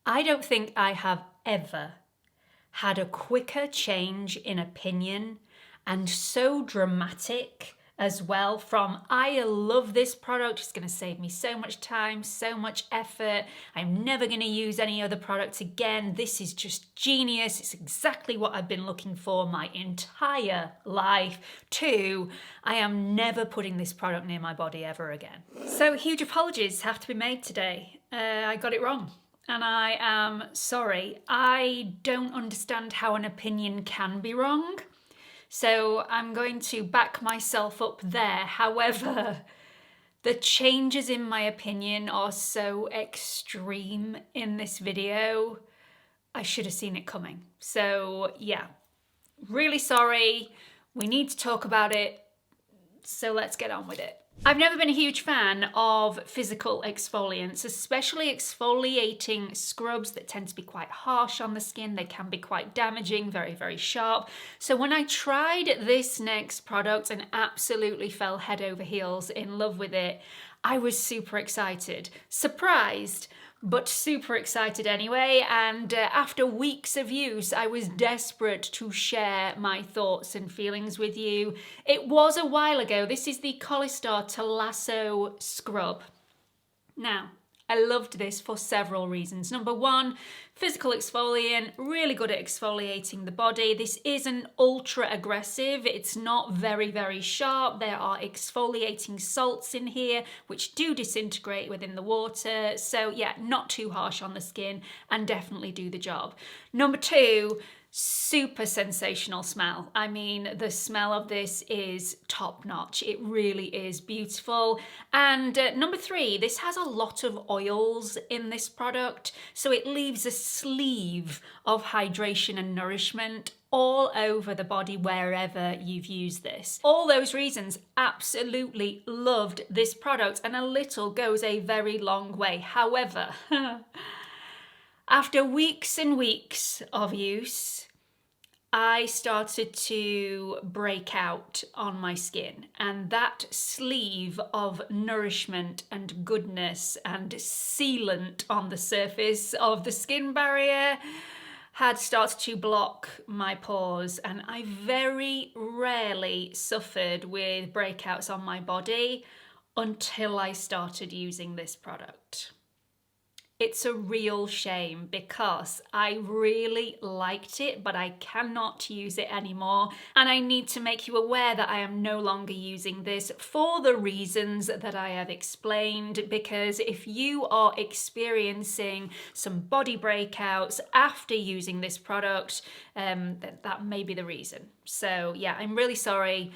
I don't think I have ever had a quicker change in opinion, and so dramatic as well, from I love this product, it's going to save me so much time, so much effort, I'm never going to use any other product again, this is just genius, it's exactly what I've been looking for my entire life, to I am never putting this product near my body ever again. So huge apologies have to be made today. I got it wrong. And I am sorry. I don't understand how an opinion can be wrong. So I'm going to back myself up there. However, the changes in my opinion are so extreme in this video. I should have seen it coming. So yeah, really sorry. We need to talk about it. So let's get on with it. I've never been a huge fan of physical exfoliants, especially exfoliating scrubs that tend to be quite harsh on the skin. They can be quite damaging, very, very sharp. So when I tried this next product and absolutely fell head over heels in love with it, I was super excited, surprised, but super excited anyway, and after weeks of use I was desperate to share my thoughts and feelings with you. It was a while ago. This is the Collistar Lasso Scrub. Now, I loved this for several reasons. Number one, physical exfoliant, really good at exfoliating the body. This isn't ultra aggressive. It's not very, very sharp. There are exfoliating salts in here which do disintegrate within the water. So yeah, not too harsh on the skin and definitely do the job. Number two, super sensational smell. I mean, the smell of this is top notch. It really is beautiful. And number three, this has a lot of oils in this product, so it leaves a sleeve of hydration and nourishment all over the body wherever you've used this. All those reasons, absolutely loved this product, and a little goes a very long way. However, after weeks and weeks of use, I started to break out on my skin, and that sleeve of nourishment and goodness and sealant on the surface of the skin barrier had started to block my pores, and I very rarely suffered with breakouts on my body until I started using this product. It's a real shame because I really liked it, but I cannot use it anymore. And I need to make you aware that I am no longer using this for the reasons that I have explained, because if you are experiencing some body breakouts after using this product, that may be the reason. So yeah, I'm really sorry.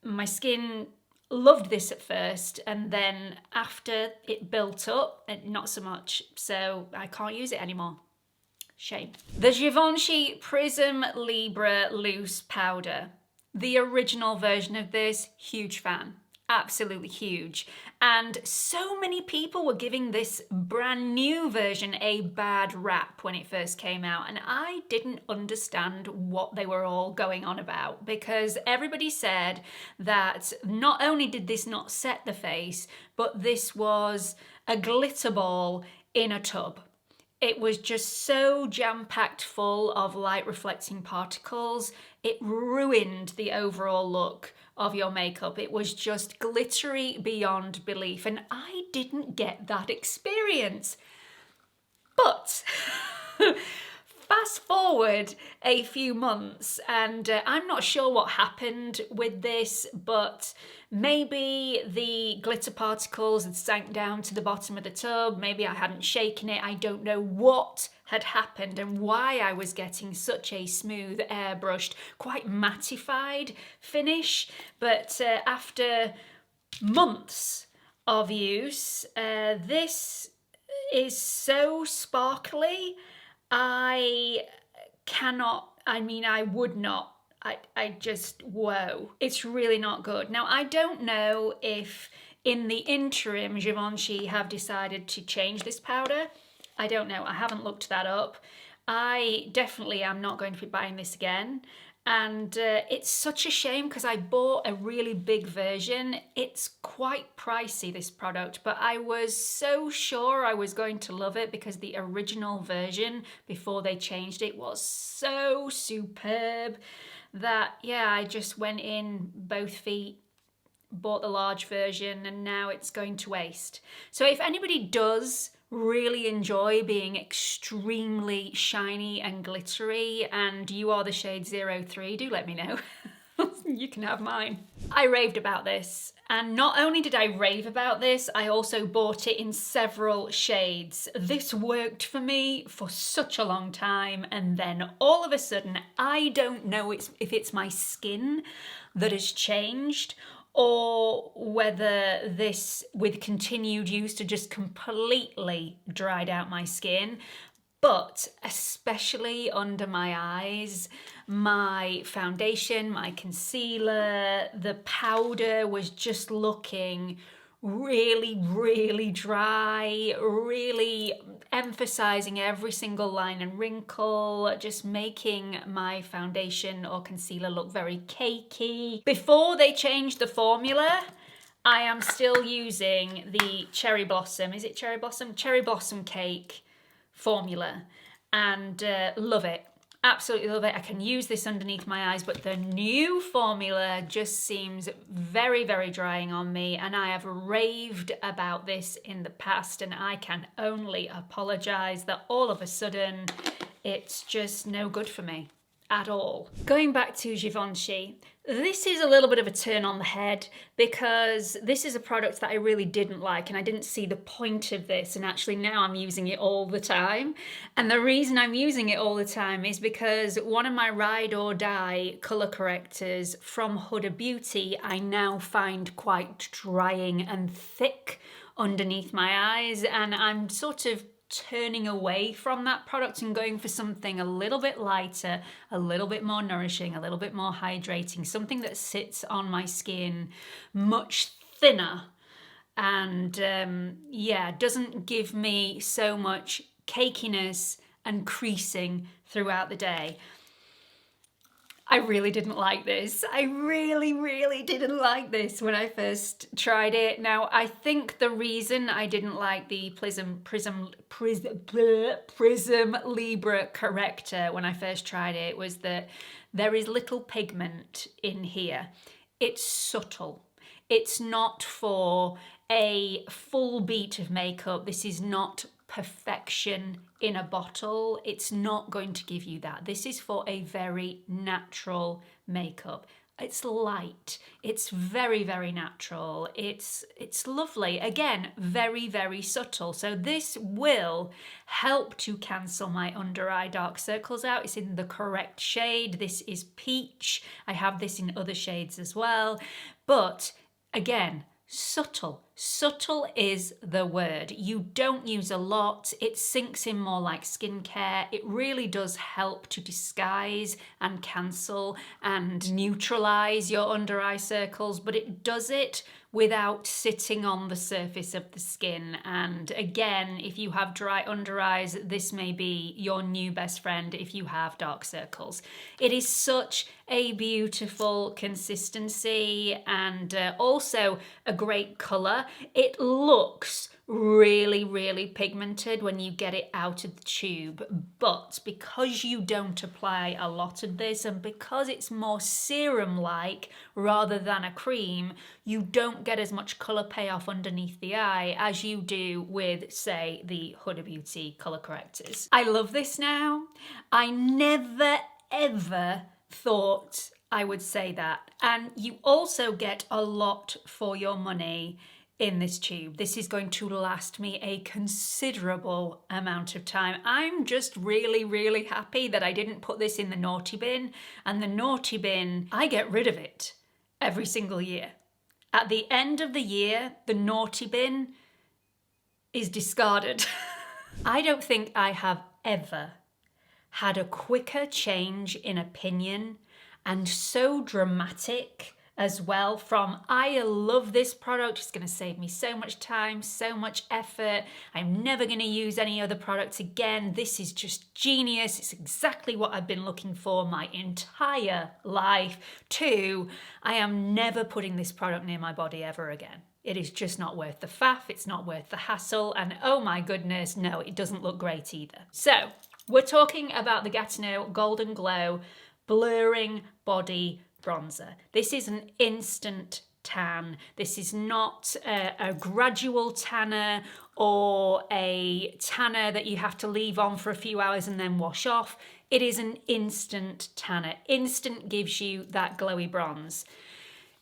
My skin loved this at first, and then after it built up, not so much, so I can't use it anymore. Shame. The Givenchy Prism Libre Loose Powder. The original version of this, huge fan. Absolutely huge. And so many people were giving this brand new version a bad rap when it first came out, and I didn't understand what they were all going on about, because everybody said that not only did this not set the face, but this was a glitter ball in a tub. It was just so jam-packed full of light reflecting particles, it ruined the overall look of your makeup. It was just glittery beyond belief, and I didn't get that experience. But fast forward a few months, and I'm not sure what happened with this, but maybe the glitter particles had sank down to the bottom of the tub, maybe I hadn't shaken it, I don't know what had happened and why I was getting such a smooth, airbrushed, quite mattified finish. But after months of use, this is so sparkly. I would not. I just, whoa. It's really not good. Now, I don't know if in the interim Givenchy have decided to change this powder. I don't know. I haven't looked that up. I definitely am not going to be buying this again. And it's such a shame because I bought a really big version. It's quite pricey, this product, but I was so sure I was going to love it because the original version before they changed it was so superb that, yeah, I just went in both feet, bought the large version, and now it's going to waste. So if anybody does really enjoy being extremely shiny and glittery and you are the shade 03, do let me know. You can have mine. I raved about this, and not only did I rave about this, I also bought it in several shades. This worked for me for such a long time, and then all of a sudden, I don't know if it's my skin that has changed or whether this, with continued use, to just completely dried out my skin. But especially under my eyes, my foundation, my concealer, the powder was just looking really, really dry, really emphasizing every single line and wrinkle, just making my foundation or concealer look very cakey. Before they changed the formula, I am still using the Cherry Blossom, is it Cherry Blossom? Cherry Blossom Cake formula, and love it. Absolutely love it. I can use this underneath my eyes, but the new formula just seems very, very drying on me, and I have raved about this in the past, and I can only apologise that all of a sudden it's just no good for me at all. Going back to Givenchy, this is a little bit of a turn on the head because this is a product that I really didn't like and I didn't see the point of this, and actually now I'm using it all the time. And the reason I'm using it all the time is because one of my ride or die colour correctors from Huda Beauty I now find quite drying and thick underneath my eyes, and I'm sort of turning away from that product and going for something a little bit lighter, a little bit more nourishing, a little bit more hydrating, something that sits on my skin much thinner and yeah, doesn't give me so much cakiness and creasing throughout the day. I really didn't like this. I really, really didn't like this when I first tried it. Now, I think the reason I didn't like the Prism Libra corrector when I first tried it was that there is little pigment in here. It's subtle. It's not for a full beat of makeup. This is not perfection in a bottle. It's not going to give you that. This is for a very natural makeup. It's light. It's very, very natural. It's lovely. Again, very, very subtle. So this will help to cancel my under eye dark circles out. It's in the correct shade. This is peach. I have this in other shades as well. But again, subtle. Subtle is the word. You don't use a lot. It sinks in more like skincare. It really does help to disguise and cancel and neutralize your under eye circles, but it does it without sitting on the surface of the skin. And again, if you have dry under eyes, this may be your new best friend if you have dark circles. It is such a beautiful consistency and also a great colour. It looks really, really pigmented when you get it out of the tube, but because you don't apply a lot of this and because it's more serum-like rather than a cream, you don't get as much colour payoff underneath the eye as you do with, say, the Huda Beauty colour correctors. I love this now. I never, ever thought I would say that. And you also get a lot for your money in this tube. This is going to last me a considerable amount of time. I'm just really, really happy that I didn't put this in the naughty bin. And the naughty bin, I get rid of it every single year. At the end of the year, the naughty bin is discarded. I don't think I have ever had a quicker change in opinion and so dramatic as well from I love this product, it's going to save me so much time, so much effort, I'm never going to use any other product again, this is just genius, it's exactly what I've been looking for my entire life, to I am never putting this product near my body ever again. It is just not worth the faff, it's not worth the hassle, and oh my goodness, no, it doesn't look great either. So, we're talking about the Gatineau Golden Glow Blurring Body Bronzer. This is an instant tan. This is not a gradual tanner or a tanner that you have to leave on for a few hours and then wash off. It is an instant tanner. Instant gives you that glowy bronze.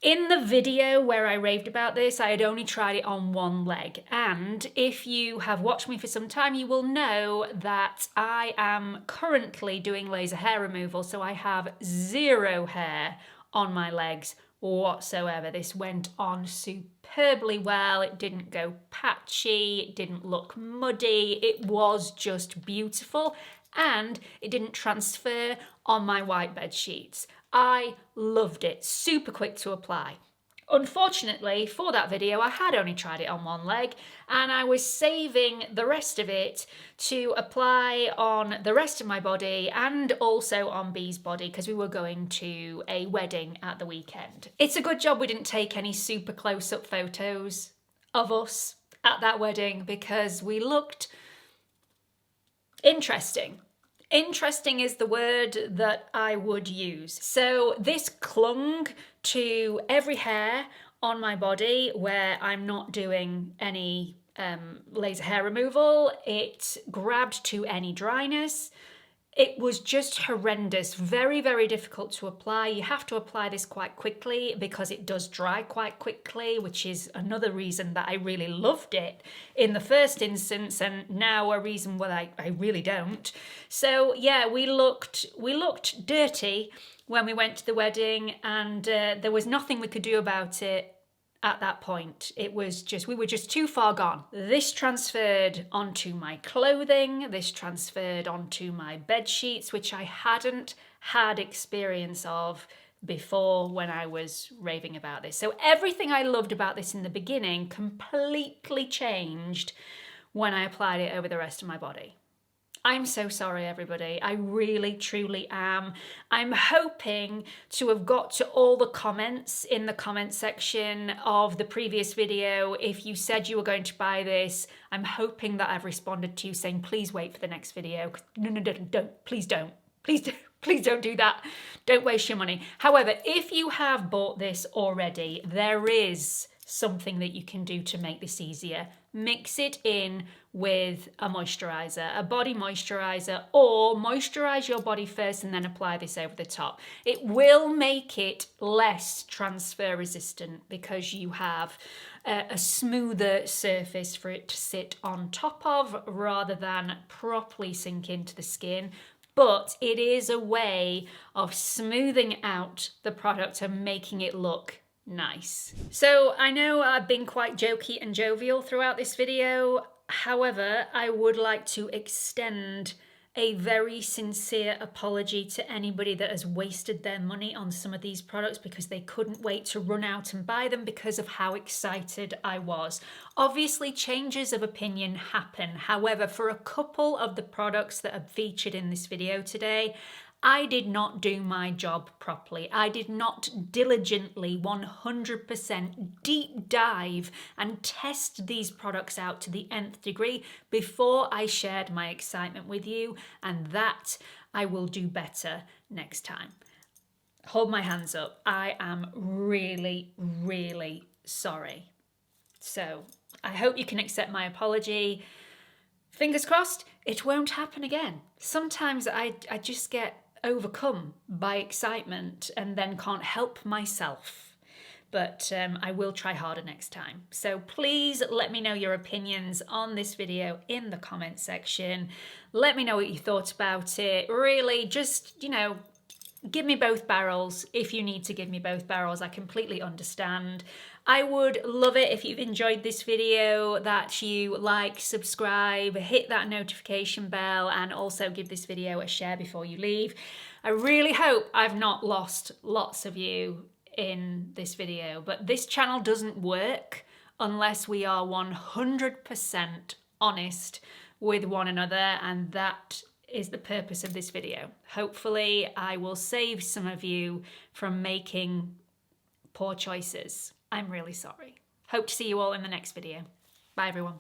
In the video where I raved about this, I had only tried it on one leg. And if you have watched me for some time, you will know that I am currently doing laser hair removal. So I have zero hair on my legs whatsoever. This went on superbly well. It didn't go patchy. It didn't look muddy. It was just beautiful. And it didn't transfer on my white bed sheets. I loved it, super quick to apply. Unfortunately, for that video, I had only tried it on one leg and I was saving the rest of it to apply on the rest of my body and also on Bee's body because we were going to a wedding at the weekend. It's a good job we didn't take any super close-up photos of us at that wedding because we looked interesting. Interesting is the word that I would use. So this clung to every hair on my body where I'm not doing any laser hair removal. It grabbed to any dryness. It was just horrendous, very, very difficult to apply. You have to apply this quite quickly because it does dry quite quickly, which is another reason that I really loved it in the first instance and now a reason why I really don't. So yeah, we looked dirty when we went to the wedding and there was nothing we could do about it. At that point, it was just, we were just too far gone. This transferred onto my clothing, this transferred onto my bed sheets, which I hadn't had experience of before when I was raving about this. So everything I loved about this in the beginning completely changed when I applied it over the rest of my body. I'm so sorry, everybody. I really, truly am. I'm hoping to have got to all the comments in the comment section of the previous video. If you said you were going to buy this, I'm hoping that I've responded to you saying, please wait for the next video. No, don't, please don't. Please don't do that. Don't waste your money. However, if you have bought this already, there is something that you can do to make this easier. Mix it in with a moisturizer, a body moisturizer, or moisturize your body first and then apply this over the top. It will make it less transfer resistant because you have a smoother surface for it to sit on top of rather than properly sink into the skin. But it is a way of smoothing out the product and making it look nice. So I know I've been quite jokey and jovial throughout this video. However, I would like to extend a very sincere apology to anybody that has wasted their money on some of these products because they couldn't wait to run out and buy them because of how excited I was. Obviously, changes of opinion happen. However, for a couple of the products that are featured in this video today, I did not do my job properly. I did not diligently 100% deep dive and test these products out to the nth degree before I shared my excitement with you, and that I will do better next time. Hold my hands up. I am really, really sorry. So I hope you can accept my apology. Fingers crossed, it won't happen again. Sometimes I just get overcome by excitement and then can't help myself. But I will try harder next time. So please let me know your opinions on this video in the comment section. Let me know what you thought about it. Really, just, give me both barrels if you need to give me both barrels. I completely understand. I would love it if you've enjoyed this video that you like, subscribe, hit that notification bell, and also give this video a share before you leave. I really hope I've not lost lots of you in this video, but this channel doesn't work unless we are 100% honest with one another, and that is the purpose of this video. Hopefully I will save some of you from making poor choices. I'm really sorry. Hope to see you all in the next video. Bye everyone.